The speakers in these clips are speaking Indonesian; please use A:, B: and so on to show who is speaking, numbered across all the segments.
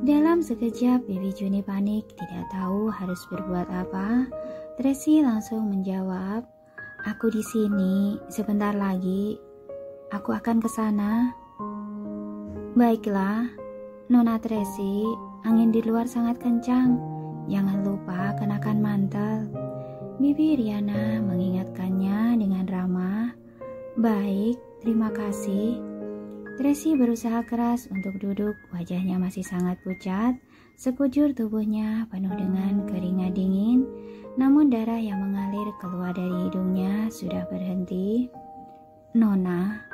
A: Dalam sekejap, Bibi Juni panik, tidak tahu harus berbuat apa. Tracy langsung menjawab, "Aku di sini, sebentar lagi. Aku akan ke sana." "Baiklah, Nona Tracy, angin di luar sangat kencang. Jangan lupa kenakan mantel." Bibi Riana mengingatkannya dengan ramah. "Baik, terima kasih." Tracy berusaha keras untuk duduk, wajahnya masih sangat pucat, sekujur tubuhnya penuh dengan keringat dingin, namun darah yang mengalir keluar dari hidungnya sudah berhenti. "Nona,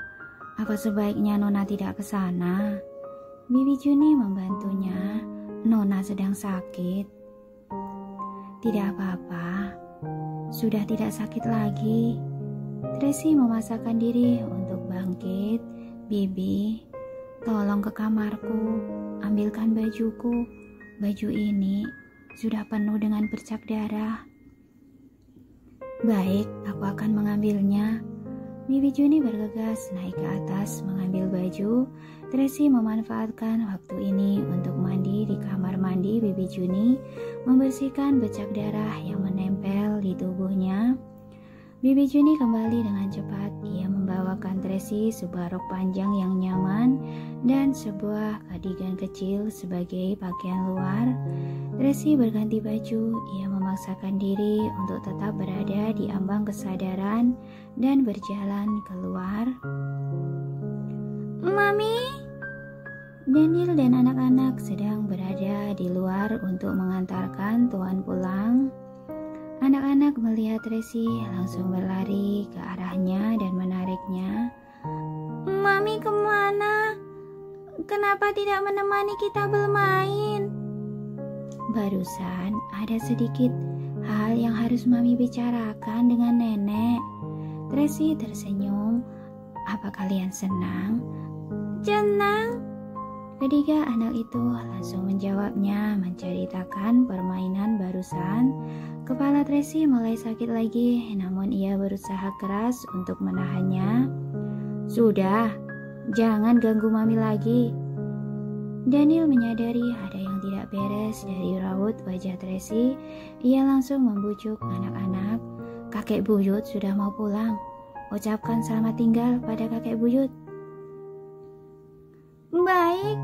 A: apa sebaiknya Nona tidak ke sana?" Bibi Juni membantunya. "Nona sedang sakit." "Tidak apa-apa, sudah tidak sakit lagi." Tracy memaksakan diri untuk bangkit. "Bibi, tolong ke kamarku, ambilkan bajuku. Baju ini sudah penuh dengan bercak darah." "Baik, aku akan mengambilnya." Bibi Juni bergegas naik ke atas mengambil baju. Tracy memanfaatkan waktu ini untuk mandi di kamar mandi Bibi Juni, membersihkan bercak darah yang menempel di tubuhnya. Bibi Juni kembali dengan cepat. Ia membawakan Tracy sebuah rok panjang yang nyaman dan sebuah kardigan kecil sebagai pakaian luar. Tracy berganti baju. Ia memaksakan diri untuk tetap berada di ambang kesadaran dan berjalan keluar. "Mami!" Daniel dan anak-anak sedang berada di luar untuk mengantarkan Tuan pulang. Anak-anak melihat Tracy langsung berlari ke arahnya dan menariknya. "Mami kemana? Kenapa tidak menemani kita bermain?" "Barusan ada sedikit hal yang harus Mami bicarakan dengan nenek." Tracy tersenyum. "Apa kalian senang?" "Senang." Ketiga anak itu langsung menjawabnya, menceritakan permainan barusan. Kepala Tracy mulai sakit lagi, namun ia berusaha keras untuk menahannya. "Sudah, jangan ganggu Mami lagi." Daniel menyadari ada yang tidak beres dari raut wajah Tracy. Ia langsung membujuk anak-anak. "Kakek buyut sudah mau pulang. Ucapkan selamat tinggal pada kakek buyut." "Baik."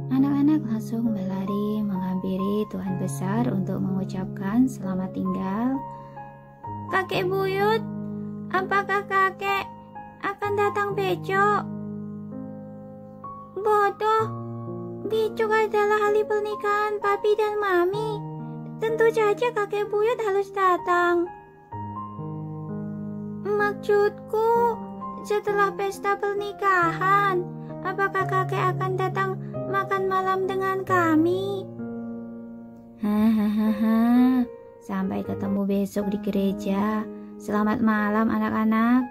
A: Anak-anak langsung berlari menghampiri Tuan Besar untuk mengucapkan selamat tinggal. "Kakek buyut, apakah kakek akan datang besok?" "Bodoh, besok adalah hari pernikahan papi dan mami. Tentu saja kakek buyut harus datang." "Maksudku, setelah pesta pernikahan, apakah kakek akan datang makan malam dengan kami?" "Hahaha, sampai ketemu besok di gereja. Selamat malam anak-anak."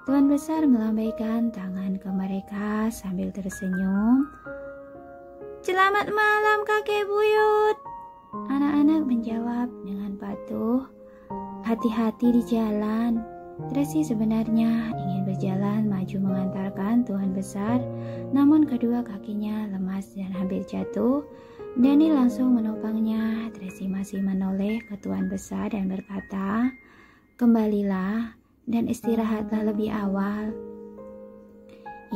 A: Tuan Besar melambaikan tangan ke mereka sambil tersenyum. "Selamat malam kakek buyut." Anak-anak menjawab dengan patuh. "Hati-hati di jalan." Tracy sebenarnya ingin berjalan maju mengantarkan Tuan Besar, namun kedua kakinya lemas dan hampir jatuh. Daniel langsung menopangnya. Tracy masih menoleh ke Tuan Besar dan berkata, "Kembalilah dan istirahatlah lebih awal."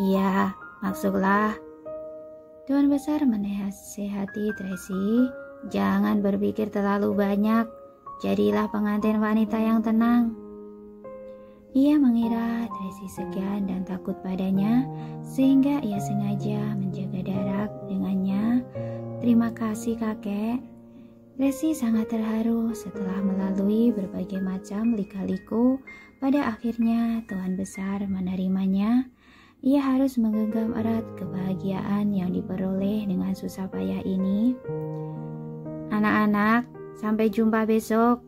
A: "Iya, masuklah." Tuan Besar menasihati Tracy, "Jangan berpikir terlalu banyak. Jadilah pengantin wanita yang tenang." Ia mengira Tracy segan dan takut padanya, sehingga ia sengaja menjaga jarak dengannya. "Terima kasih kakek." Tracy sangat terharu setelah melalui berbagai macam lika-liku. Pada akhirnya Tuan Besar menerimanya. Ia harus menggenggam erat kebahagiaan yang diperoleh dengan susah payah ini. "Anak-anak, sampai jumpa besok."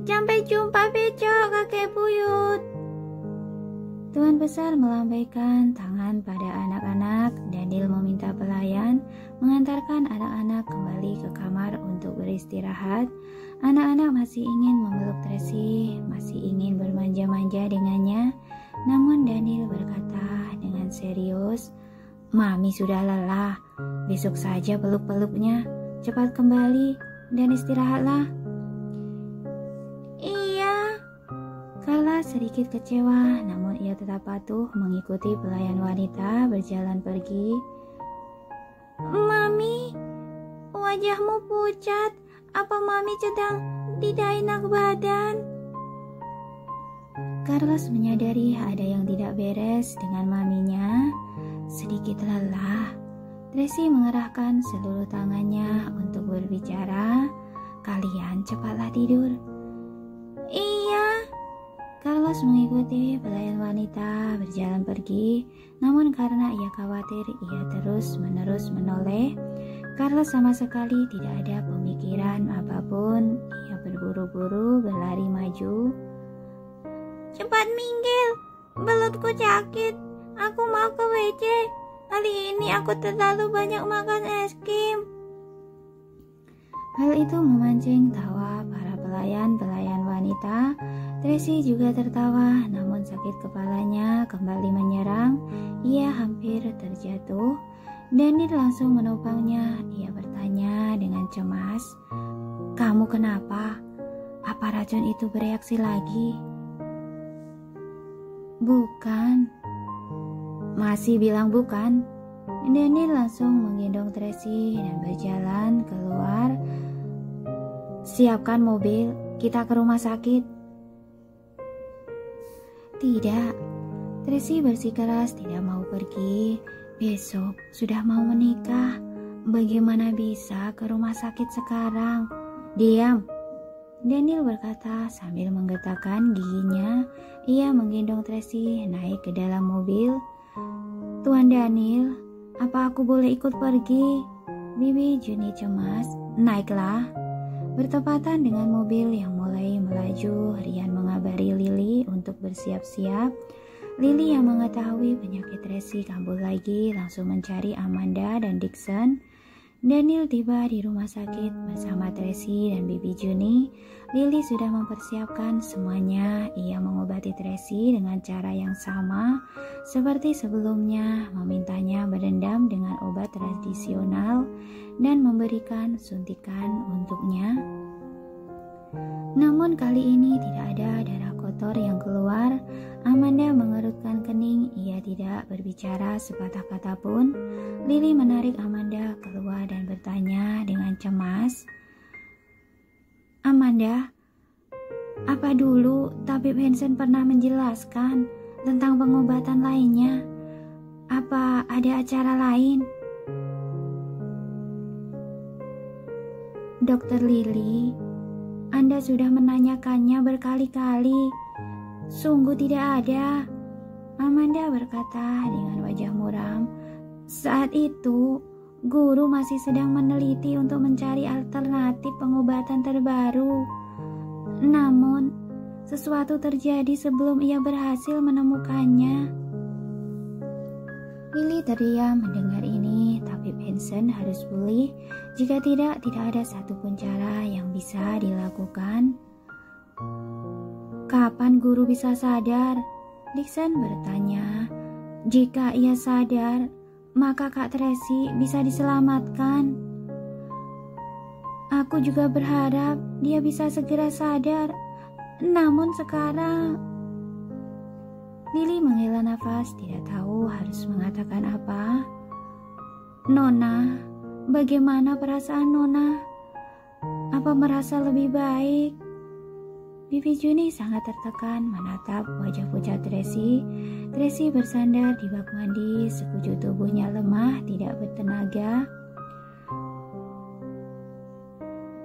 A: "Sampai jumpa besok kakek buyut." Tuan Besar melambaikan tangan pada anak-anak. Daniel meminta pelayan mengantarkan anak-anak kembali ke kamar untuk beristirahat. Anak-anak masih ingin memeluk Tracy, masih ingin bermanja-manja dengannya. Namun Daniel berkata dengan serius, Mami sudah lelah. Besok saja peluk-peluknya. Cepat kembali dan istirahatlah. Iya. Carla sedikit kecewa, namun ia tetap patuh mengikuti pelayan wanita berjalan pergi. Mami, wajahmu pucat. Apa Mami sedang tidak enak badan? Carlos menyadari ada yang tidak beres dengan maminya. Sedikit lelah, Tracy mengerahkan seluruh tangannya untuk berbicara. Kalian cepatlah tidur. Iya. Carlos mengikuti pelayan wanita berjalan pergi, namun karena ia khawatir ia terus-menerus menoleh, Carlos sama sekali tidak ada pemikiran apapun. Ia berburu-buru berlari maju. Cepat minggir, belutku sakit. Aku mau ke WC. Hari ini aku terlalu banyak makan es krim. Hal itu memancing tawa para pelayan-pelayan wanita. Tracy juga tertawa, namun sakit kepalanya kembali menyerang. Ia hampir terjatuh. Daniel langsung menopangnya. Ia bertanya dengan cemas, "Kamu kenapa? Apa racun itu bereaksi lagi?" "Bukan." Masih bilang bukan? Daniel langsung menggendong Tracy dan berjalan keluar. "Siapkan mobil, kita ke rumah sakit." Tidak, Tracy bersikeras tidak mau pergi. Besok sudah mau menikah. Bagaimana bisa ke rumah sakit sekarang? Diam, Daniel berkata sambil menggetakkan giginya. Ia menggendong Tracy naik ke dalam mobil. "Tuan Daniel, apa aku boleh ikut pergi?" Bibi Juni cemas. "Naiklah." Bertepatan dengan mobil yang mulai melaju, Rian mengabari Lily untuk bersiap-siap. Lily yang mengetahui penyakit Tracy kambuh lagi langsung mencari Amanda dan Dixon. Daniel tiba di rumah sakit bersama Tracy dan Bibi Juni. Lily sudah mempersiapkan semuanya. Ia mengobati Tracy dengan cara yang sama seperti sebelumnya, memintanya berendam dengan obat tradisional dan memberikan suntikan untuknya. Namun kali ini tidak ada darah kotor yang keluar. Amanda mengerutkan kening. Ia tidak berbicara sepatah kata pun. Lily menarik Amanda keluar dan bertanya dengan cemas, "Amanda, apa dulu tabib Hansen pernah menjelaskan tentang pengobatan lainnya? Apa ada acara lain?" "Dokter Lily, Anda sudah menanyakannya berkali-kali. Sungguh tidak ada," Amanda berkata dengan wajah muram. "Saat itu, guru masih sedang meneliti untuk mencari alternatif pengobatan terbaru. Namun, sesuatu terjadi sebelum ia berhasil menemukannya." Lily terdiam mendengar ini. Tabib Hansen harus pulih. Jika tidak ada satupun cara yang bisa dilakukan. "Kapan guru bisa sadar?" Dixon bertanya. "Jika ia sadar, maka Kak Tracy bisa diselamatkan." "Aku juga berharap dia bisa segera sadar. Namun sekarang..." Lily menghela nafas, tidak tahu harus mengatakan apa. "Nona, bagaimana perasaan Nona? Apa merasa lebih baik?" Bibi Juni sangat tertekan menatap wajah pucat Tracy. Tracy bersandar di bak mandi, sekujur tubuhnya lemah, tidak bertenaga.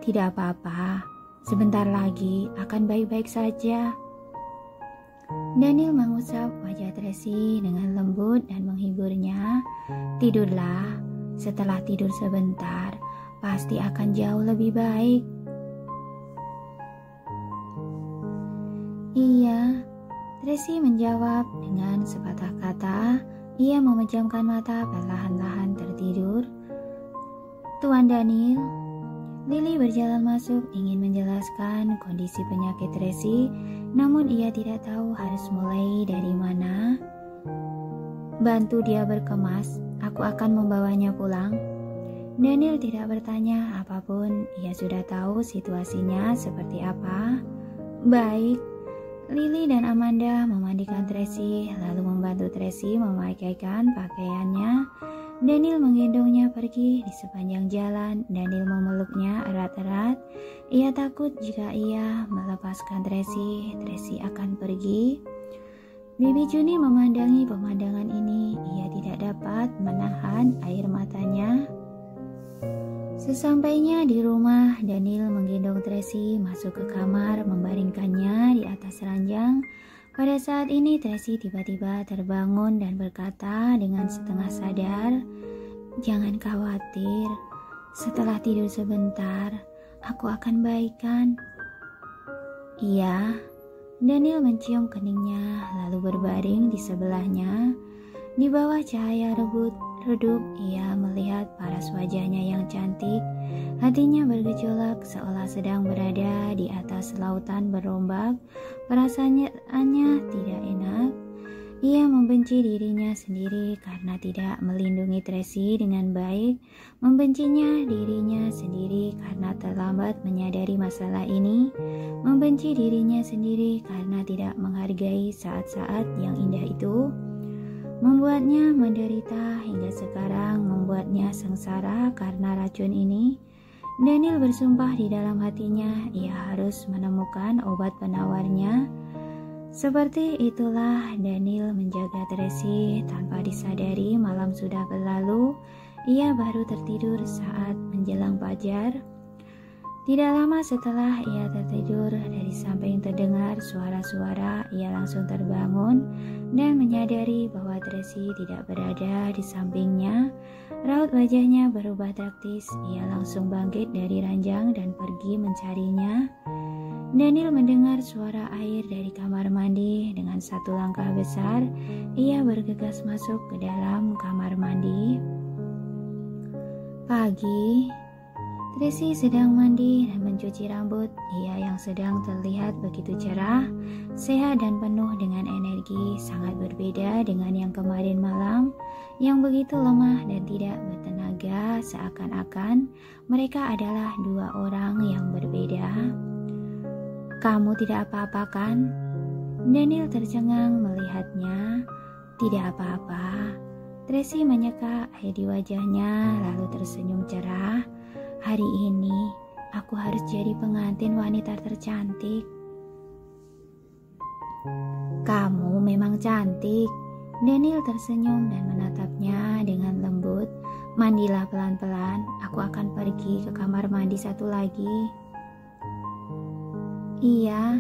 A: "Tidak apa-apa, sebentar lagi akan baik-baik saja." Daniel mengusap wajah Tracy dengan lembut dan menghiburnya. "Tidurlah, setelah tidur sebentar, pasti akan jauh lebih baik." "Iya," Tracy menjawab dengan sepatah kata. Ia memejamkan mata perlahan-lahan tertidur. "Tuan Daniel." Lily berjalan masuk ingin menjelaskan kondisi penyakit Tracy, namun ia tidak tahu harus mulai dari mana. Bantu dia berkemas, aku akan membawanya pulang. Daniel tidak bertanya apapun, ia sudah tahu situasinya seperti apa. Baik. Lily dan Amanda memandikan Tracy, lalu membantu Tracy memakaikan pakaiannya. Daniel menggendongnya pergi di sepanjang jalan. Daniel memeluknya erat-erat. Ia takut jika ia melepaskan Tracy, Tracy akan pergi. Bibi Juni memandangi pemandangan ini. Ia tidak dapat menahan air matanya. Sesampainya di rumah, Daniel menggendong Tracy masuk ke kamar, membaringkannya di atas ranjang. Pada saat ini Tracy tiba-tiba terbangun dan berkata dengan setengah sadar, "Jangan khawatir, setelah tidur sebentar, aku akan baikkan." Iya, Daniel mencium keningnya lalu berbaring di sebelahnya. Di bawah cahaya redup, ia melihat paras wajahnya yang cantik. Hatinya bergejolak seolah sedang berada di atas lautan berombak. Perasaannya tidak enak. Ia membenci dirinya sendiri karena tidak melindungi Tracy dengan baik. Membencinya dirinya sendiri karena terlambat menyadari masalah ini. Membenci dirinya sendiri karena tidak menghargai saat-saat yang indah itu. Membuatnya menderita hingga sekarang, membuatnya sengsara karena racun ini. Daniel bersumpah di dalam hatinya, ia harus menemukan obat penawarnya. Seperti itulah Daniel menjaga Tracy tanpa disadari. Malam sudah berlalu, ia baru tertidur saat menjelang fajar. Tidak lama setelah ia tertidur, dari samping terdengar suara-suara. Ia langsung terbangun dan menyadari bahwa Tracy tidak berada di sampingnya. Raut wajahnya berubah drastis. Ia langsung bangkit dari ranjang dan pergi mencarinya. Daniel mendengar suara air dari kamar mandi. Dengan satu langkah besar, ia bergegas masuk ke dalam kamar mandi. Pagi. Tracy sedang mandi dan mencuci rambut. Ia yang sedang terlihat begitu cerah, sehat dan penuh dengan energi, sangat berbeda dengan yang kemarin malam yang begitu lemah dan tidak bertenaga, seakan-akan mereka adalah dua orang yang berbeda. "Kamu tidak apa-apa kan?" Daniel tercengang melihatnya. "Tidak apa-apa." Tracy menyeka air di wajahnya lalu tersenyum cerah. "Hari ini aku harus jadi pengantin wanita tercantik." "Kamu memang cantik." Daniel tersenyum dan menatapnya dengan lembut. "Mandilah pelan-pelan, aku akan pergi ke kamar mandi satu lagi." "Iya."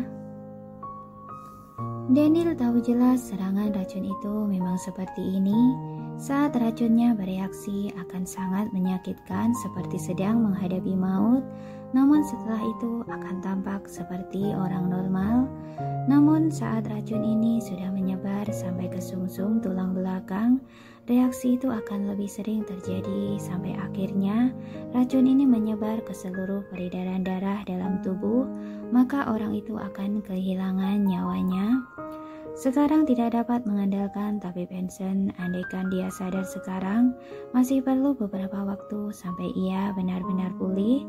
A: Daniel tahu jelas serangan racun itu memang seperti ini. Saat racunnya bereaksi akan sangat menyakitkan seperti sedang menghadapi maut. Namun setelah itu akan tampak seperti orang normal. Namun saat racun ini sudah menyebar sampai ke sumsum tulang belakang, reaksi itu akan lebih sering terjadi sampai akhirnya racun ini menyebar ke seluruh peredaran darah dalam tubuh, maka orang itu akan kehilangan nyawanya. Sekarang tidak dapat mengandalkan tabib Hansen. Andaikan dia sadar sekarang, masih perlu beberapa waktu sampai ia benar-benar pulih.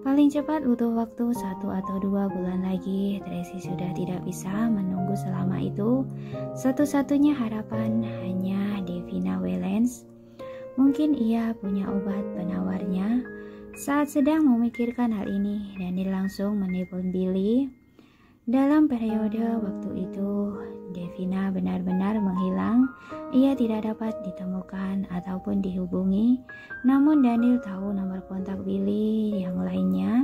A: Paling cepat butuh waktu 1 atau 2 bulan lagi. Tracy sudah tidak bisa menunggu selama itu. Satu-satunya harapan hanya Davina Wellens. Mungkin ia punya obat penawarnya. Saat sedang memikirkan hal ini, Daniel langsung menelpon Billy. Dalam periode waktu itu, Davina benar-benar menghilang. Ia tidak dapat ditemukan ataupun dihubungi. Namun Daniel tahu nomor kontak Billy yang lainnya.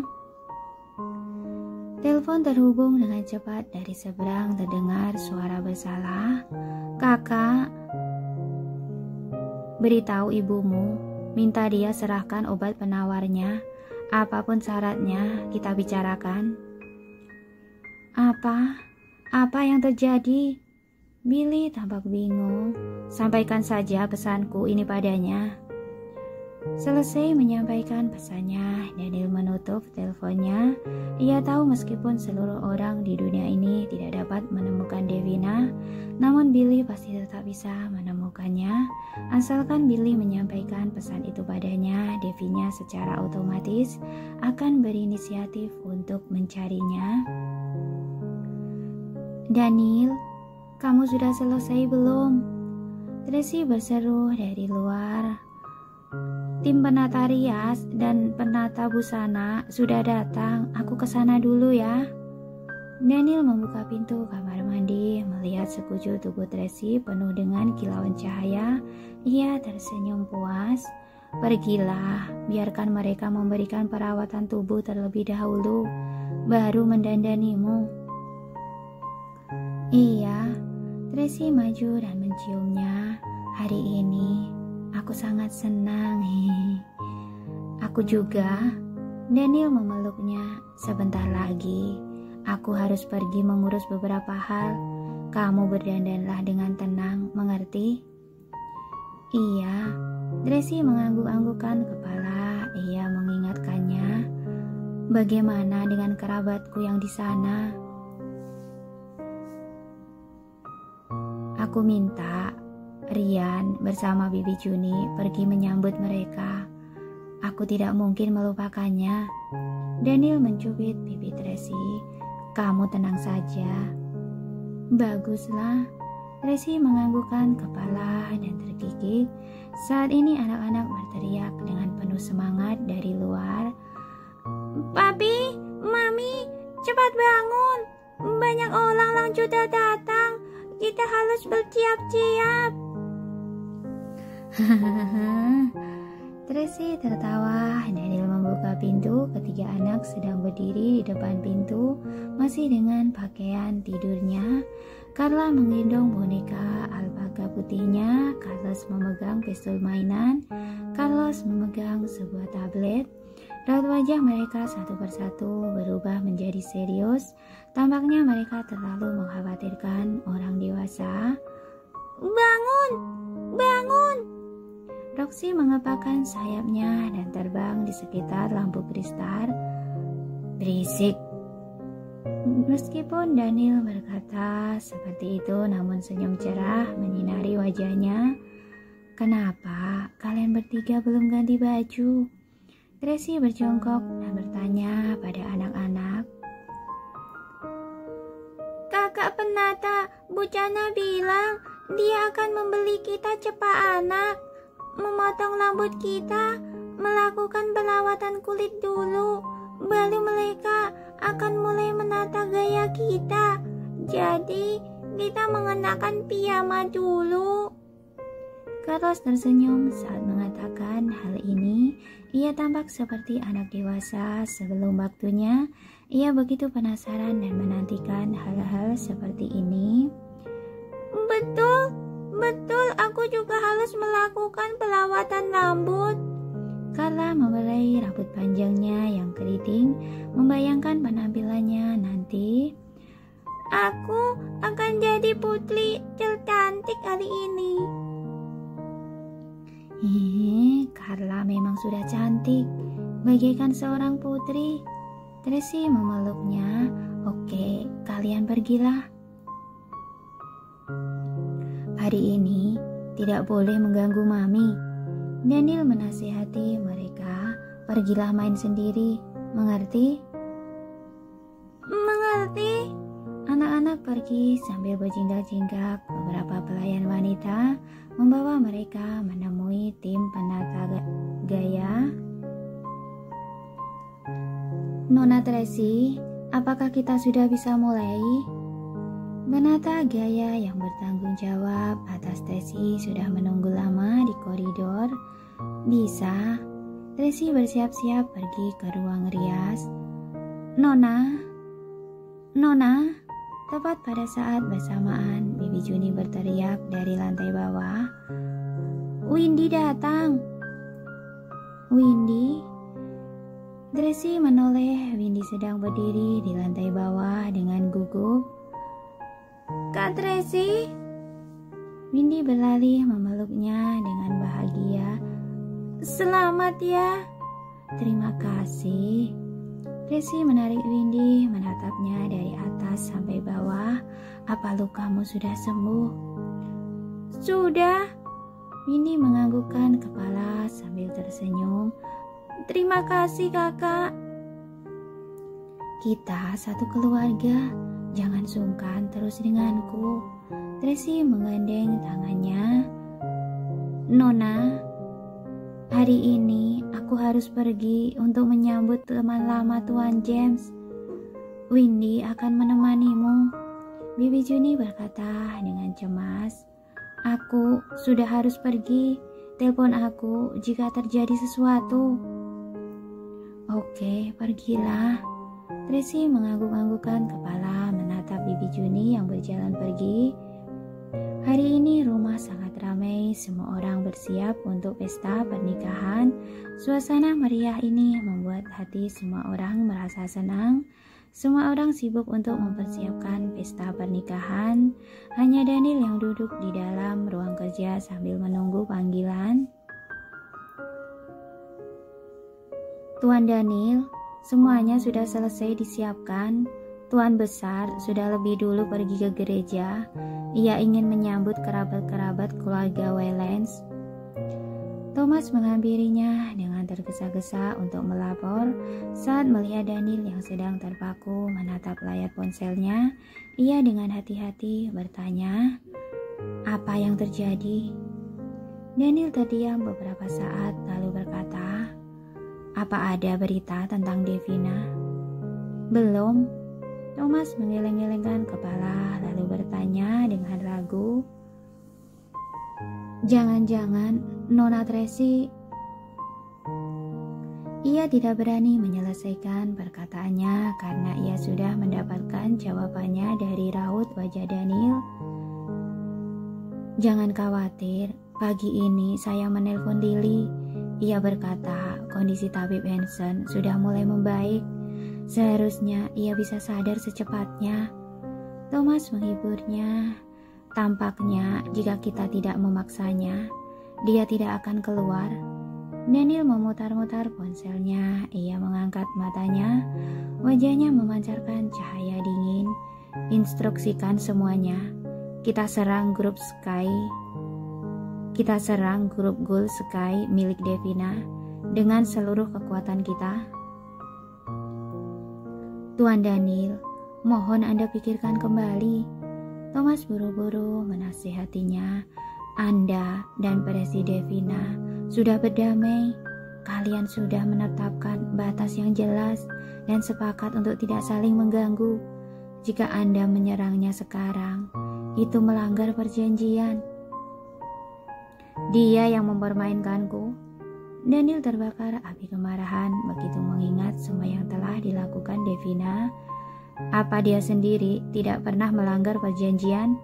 A: Telepon terhubung dengan cepat. Dari seberang terdengar suara bersalah. "Kakak, beritahu ibumu, minta dia serahkan obat penawarnya. Apapun syaratnya, kita bicarakan." Apa yang terjadi?" Billy tampak bingung. "Sampaikan saja pesanku ini padanya." Selesai menyampaikan pesannya, Daniel menutup teleponnya. Ia tahu meskipun seluruh orang di dunia ini tidak dapat menemukan Davina, namun Billy pasti tetap bisa menemukan menemukannya. Asalkan Billy menyampaikan pesan itu padanya, Devinya secara otomatis akan berinisiatif untuk mencarinya. Daniel, kamu sudah selesai belum? Tracy berseru dari luar. Tim penata rias dan penata busana sudah datang, aku kesana dulu ya. Daniel membuka pintu kamar mandi, melihat sekujur tubuh Tracy penuh dengan kilauan cahaya. Ia tersenyum puas. Pergilah, biarkan mereka memberikan perawatan tubuh terlebih dahulu, baru mendandanimu. Iya, Tracy maju dan menciumnya. Hari ini aku sangat senang. Aku juga. Daniel memeluknya. Sebentar lagi aku harus pergi mengurus beberapa hal. Kamu berdandanlah dengan tenang, mengerti? Iya. Tracy mengangguk-anggukkan kepala. Ia mengingatkannya. Bagaimana dengan kerabatku yang di sana? Aku minta Rian bersama Bibi Juni pergi menyambut mereka. Aku tidak mungkin melupakannya. Daniel mencubit pipi Tracy. Kamu tenang saja. Baguslah. Tracy menganggukkan kepala dan tergigit. Saat ini anak-anak berteriak dengan penuh semangat dari luar. Papi, Mami, cepat bangun. Banyak orang sudah datang. Kita harus bersiap-siap. Tracy tertawa. Daniel membuka pintu. Ketiga anak sedang berdiri di depan pintu, masih dengan pakaian tidurnya. Carla menggendong boneka alpaga putihnya. Carlos memegang pistol mainan. Carlos memegang sebuah tablet. Raut wajah mereka satu persatu berubah menjadi serius. Tampaknya mereka terlalu mengkhawatirkan orang dewasa. Bangun! Bangun! Roxy mengepakkan sayapnya dan terbang di sekitar lampu kristal. Berisik. Meskipun Daniel berkata seperti itu, namun senyum cerah menyinari wajahnya. Kenapa kalian bertiga belum ganti baju? Tracy berjongkok dan bertanya pada anak-anak. Kakak penata Bucana bilang dia akan membeli kita cepat anak, memotong rambut kita, melakukan perawatan kulit dulu, baru mereka akan mulai menata gaya kita. Jadi kita mengenakan piyama dulu. Carlos tersenyum saat mengatakan hal ini. Ia tampak seperti anak dewasa sebelum waktunya. Ia begitu penasaran dan menantikan hal-hal seperti ini. Betul, aku juga harus melakukan perawatan rambut. Carla membelai rambut panjangnya yang keriting, membayangkan penampilannya nanti. Aku akan jadi putri tercantik hari ini. Carla memang sudah cantik, bagaikan seorang putri. Tracy memeluknya. Oke, kalian pergilah. Hari ini tidak boleh mengganggu Mami. Daniel menasihati mereka. Pergilah main sendiri, mengerti? Mengerti. Anak-anak pergi sambil berjingkak-jingkak. Beberapa pelayan wanita membawa mereka menemui tim penata gaya. Nona Tracy, apakah kita sudah bisa mulai? Penata gaya yang bertanggung jawab atas Tracy sudah menunggu lama di koridor. Bisa. Tracy bersiap-siap pergi ke ruang rias. Nona. Tepat pada saat bersamaan, Bibi Juni berteriak dari lantai bawah. Windy datang. Windy? Tracy menoleh. Windy sedang berdiri di lantai bawah dengan gugup. Kak Tracy? Windy berlari memeluknya dengan bahagia. Selamat ya. Terima kasih. Tracy menarik Windy, menatapnya dari atas sampai bawah. Apa lukamu sudah sembuh? Sudah. Windy menganggukkan kepala sambil tersenyum. Terima kasih kakak. Kita satu keluarga, jangan sungkan terus denganku. Tracy menggandeng tangannya. Nona, hari ini aku harus pergi untuk menyambut teman lama Tuan James. Windy akan menemanimu. Bibi Juni berkata dengan cemas. Aku sudah harus pergi. Telepon aku jika terjadi sesuatu. Oke, pergilah. Tracy mengangguk-anggukkan kepala menatap Bibi Juni yang berjalan pergi. Hari ini rumah sangat ramai, semua orang bersiap untuk pesta pernikahan. Suasana meriah ini membuat hati semua orang merasa senang. Semua orang sibuk untuk mempersiapkan pesta pernikahan. Hanya Daniel yang duduk di dalam ruang kerja sambil menunggu panggilan. Tuan Daniel, semuanya sudah selesai disiapkan. Tuan besar sudah lebih dulu pergi ke gereja. Ia ingin menyambut kerabat-kerabat keluarga Waylands. Thomas menghampirinya dengan tergesa-gesa untuk melapor. Saat melihat Daniel yang sedang terpaku menatap layar ponselnya, ia dengan hati-hati bertanya, "Apa yang terjadi?" Daniel terdiam beberapa saat lalu berkata, "Apa ada berita tentang Devina?" "Belum." Thomas menggeleng-gelengkan kepala lalu bertanya dengan ragu, "Jangan-jangan Nona Tracy..." Ia tidak berani menyelesaikan perkataannya karena ia sudah mendapatkan jawabannya dari raut wajah Daniel. "Jangan khawatir, pagi ini saya menelpon Lily. Ia berkata kondisi tabib Hansen sudah mulai membaik. Seharusnya ia bisa sadar secepatnya." Thomas menghiburnya. "Tampaknya jika kita tidak memaksanya, dia tidak akan keluar." Daniel memutar-mutar ponselnya. Ia mengangkat matanya. Wajahnya memancarkan cahaya dingin. "Instruksikan semuanya. Kita serang grup Ghoul Sky milik Devina dengan seluruh kekuatan kita." "Tuan Daniel, mohon Anda pikirkan kembali." Thomas buru-buru menasihatinya. "Anda dan Presi Devina sudah berdamai. Kalian sudah menetapkan batas yang jelas dan sepakat untuk tidak saling mengganggu. Jika Anda menyerangnya sekarang, itu melanggar perjanjian." "Dia yang mempermainkanku." Daniel terbakar api kemarahan begitu mengingat semua yang telah dilakukan Devina. Apa dia sendiri tidak pernah melanggar perjanjian?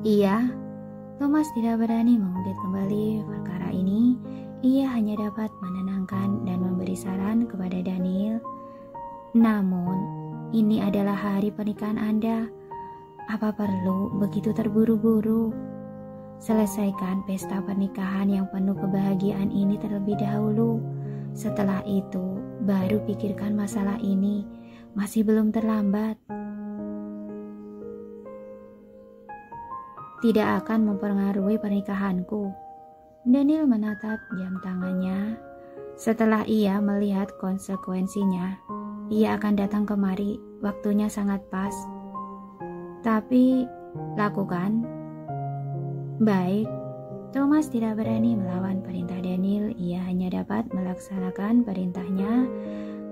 A: "Iya." Thomas tidak berani mengungkit kembali perkara ini. Ia hanya dapat menenangkan dan memberi saran kepada Daniel. "Namun, ini adalah hari pernikahan Anda. Apa perlu begitu terburu-buru? Selesaikan pesta pernikahan yang penuh kebahagiaan ini terlebih dahulu. Setelah itu, baru pikirkan masalah ini. Masih belum terlambat." "Tidak akan mempengaruhi pernikahanku." Daniel menatap jam tangannya. "Setelah ia melihat konsekuensinya, ia akan datang kemari. Waktunya sangat pas." "Tapi, lakukan." "Baik." Thomas tidak berani melawan perintah Daniel. Ia hanya dapat melaksanakan perintahnya.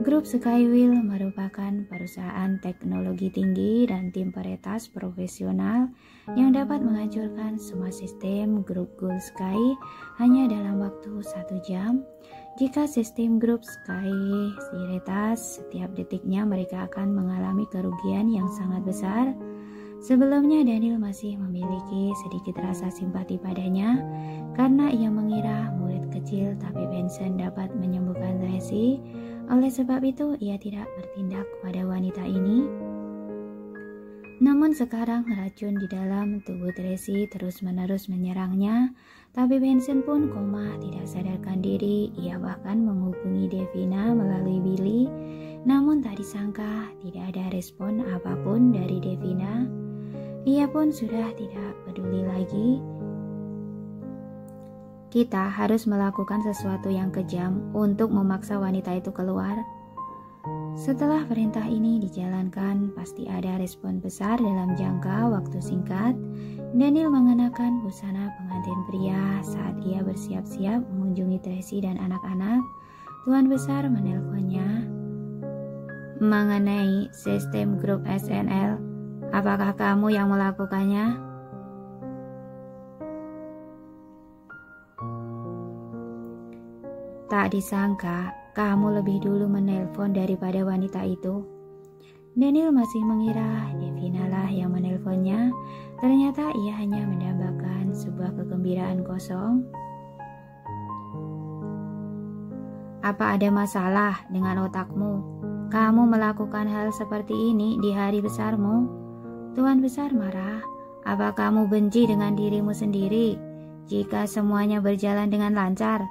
A: Grup Skywheel merupakan perusahaan teknologi tinggi dan tim peretas profesional yang dapat menghancurkan semua sistem grup Ghoul Sky hanya dalam waktu 1 jam. Jika sistem grup Sky diretas, setiap detiknya mereka akan mengalami kerugian yang sangat besar. Sebelumnya Daniel masih memiliki sedikit rasa simpati padanya karena ia mengira murid kecil tabib Hansen dapat menyembuhkan Tracy. Oleh sebab itu ia tidak bertindak pada wanita ini. Namun sekarang racun di dalam tubuh Tracy terus-menerus menyerangnya. Tabib Hansen pun koma, tidak sadarkan diri. Ia bahkan menghubungi Devina melalui Billy. Namun tak disangka tidak ada respon apapun dari Devina. Ia pun sudah tidak peduli lagi. kita harus melakukan sesuatu yang kejam untuk memaksa wanita itu keluar? Setelah perintah ini dijalankan, pasti ada respon besar dalam jangka waktu singkat. Daniel mengenakan busana pengantin pria saat ia bersiap-siap mengunjungi Tracy dan anak-anak. Tuan besar menelponnya mengenai sistem grup SNL. Apakah kamu yang melakukannya? Tak disangka, kamu lebih dulu menelpon daripada wanita itu. Daniel masih mengira Devina lah yang menelponnya. Ternyata ia hanya mendambakan sebuah kegembiraan kosong. Apa ada masalah dengan otakmu? Kamu melakukan hal seperti ini di hari besarmu? Tuan besar marah. Apa kamu benci dengan dirimu sendiri jika semuanya berjalan dengan lancar?